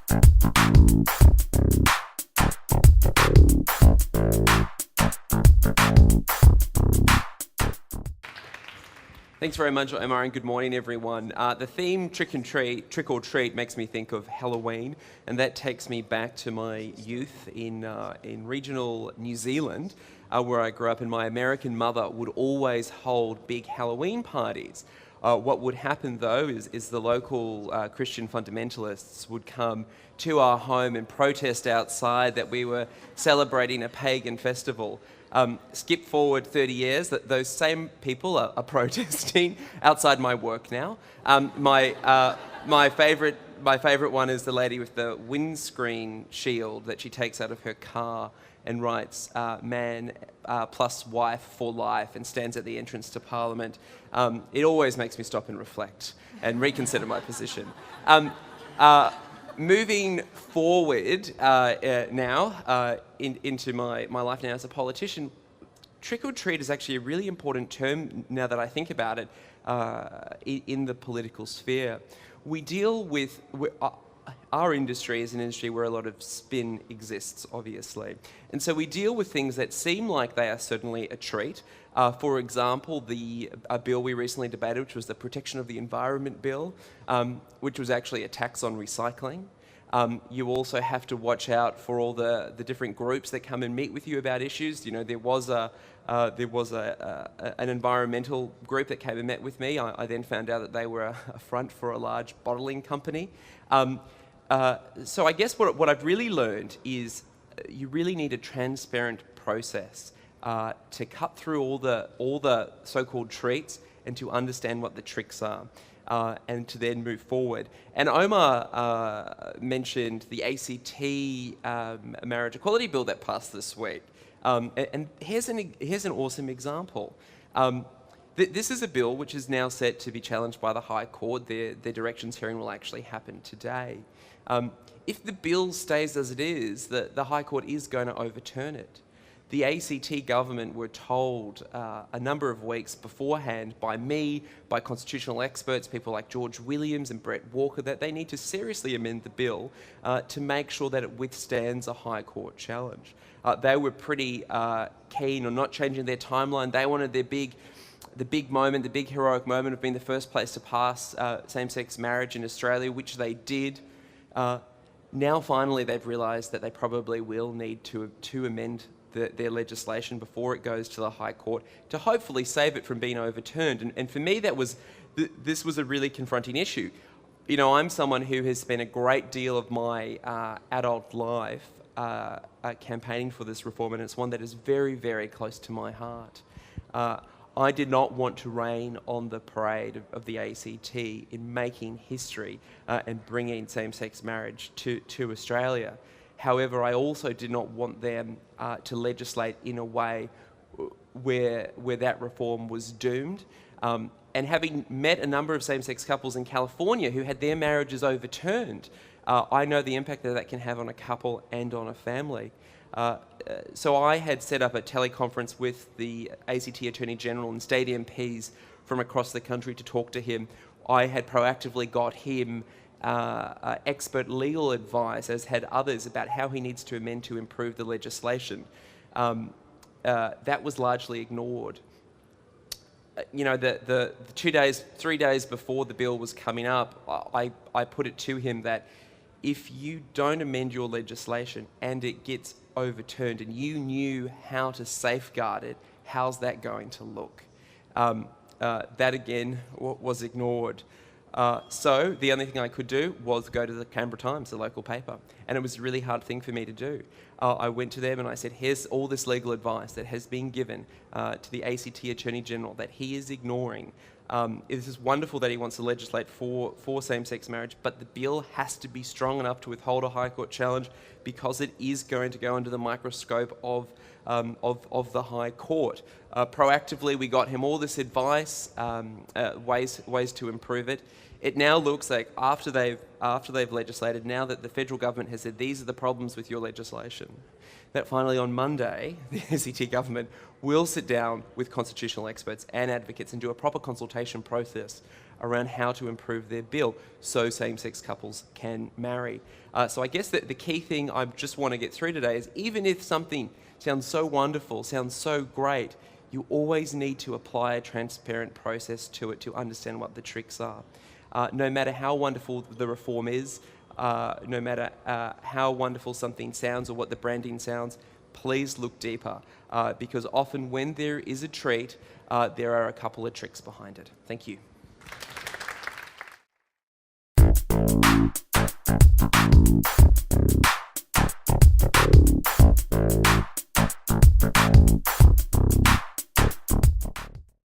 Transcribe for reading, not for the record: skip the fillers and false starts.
Thanks very much, Omar, and good morning, everyone. The theme trick or treat makes me think of Halloween, and that takes me back to my youth in regional New Zealand, where I grew up, and my American mother would always hold big Halloween parties. What would happen, though, is the local Christian fundamentalists would come to our home and protest outside that we were celebrating a pagan festival. Skip forward 30 years, those same people are protesting outside my work now. My favourite one is the lady with the windscreen shield that she takes out of her car and writes "man plus wife for life" and stands at the entrance to Parliament. It always makes me stop and reflect and reconsider my position. Moving forward now into my life now as a politician, trick or treat is actually a really important term now that I think about it in the political sphere. We deal with our industry is an industry where a lot of spin exists, obviously. And so we deal with things that seem like they are certainly a treat. For example, a bill we recently debated, which was the Protection of the Environment Bill, which was actually a tax on recycling. You also have to watch out for all the different groups that come and meet with you about issues. You know, there was an environmental group that came and met with me. I then found out that they were a front for a large bottling company. So I guess what I've really learned is you really need a transparent process to cut through all the so-called treats and to understand what the tricks are. And to then move forward. And Omar mentioned the ACT marriage equality bill that passed this week. And here's an awesome example. This is a bill which is now set to be challenged by the High Court. Their directions hearing will actually happen today. If the bill stays as it is, the High Court is going to overturn it. The ACT government were told a number of weeks beforehand by me, by constitutional experts, people like George Williams and Brett Walker, that they need to seriously amend the bill to make sure that it withstands a High Court challenge. They were pretty keen on not changing their timeline. They wanted the big moment, the big heroic moment of being the first place to pass same-sex marriage in Australia, which they did. Now finally they've realised that they probably will need to amend their legislation before it goes to the High Court to hopefully save it from being overturned. And for me, this was a really confronting issue. You know, I'm someone who has spent a great deal of my adult life campaigning for this reform, and it's one that is very, very close to my heart. I did not want to rain on the parade of the ACT in making history and bringing same-sex marriage to Australia. However, I also did not want them to legislate in a way where that reform was doomed. And having met a number of same-sex couples in California who had their marriages overturned, I know the impact that can have on a couple and on a family. So I had set up a teleconference with the ACT Attorney General and state MPs from across the country to talk to him. I had proactively got him expert legal advice, as had others, about how he needs to amend to improve the legislation. That was largely ignored. You know, the 3 days before the bill was coming up, I put it to him that if you don't amend your legislation and it gets overturned and you knew how to safeguard it, how's that going to look? That again was ignored. So the only thing I could do was go to the Canberra Times, the local paper, and it was a really hard thing for me to do. I went to them and I said, here's all this legal advice that has been given to the ACT Attorney General that he is ignoring. This is wonderful that he wants to legislate for same-sex marriage, but the bill has to be strong enough to withhold a High Court challenge because it is going to go under the microscope of the High Court. Proactively, we got him all this advice, ways to improve it. It now looks like after they've legislated, now that the federal government has said these are the problems with your legislation, that finally on Monday the ACT government will sit down with constitutional experts and advocates and do a proper consultation process around how to improve their bill so same-sex couples can marry. So I guess that the key thing I just want to get through today is even if something sounds so wonderful, sounds so great, you always need to apply a transparent process to it to understand what the tricks are. No matter how wonderful the reform is, no matter how wonderful something sounds or what the branding sounds, please look deeper because often when there is a treat, there are a couple of tricks behind it. Thank you.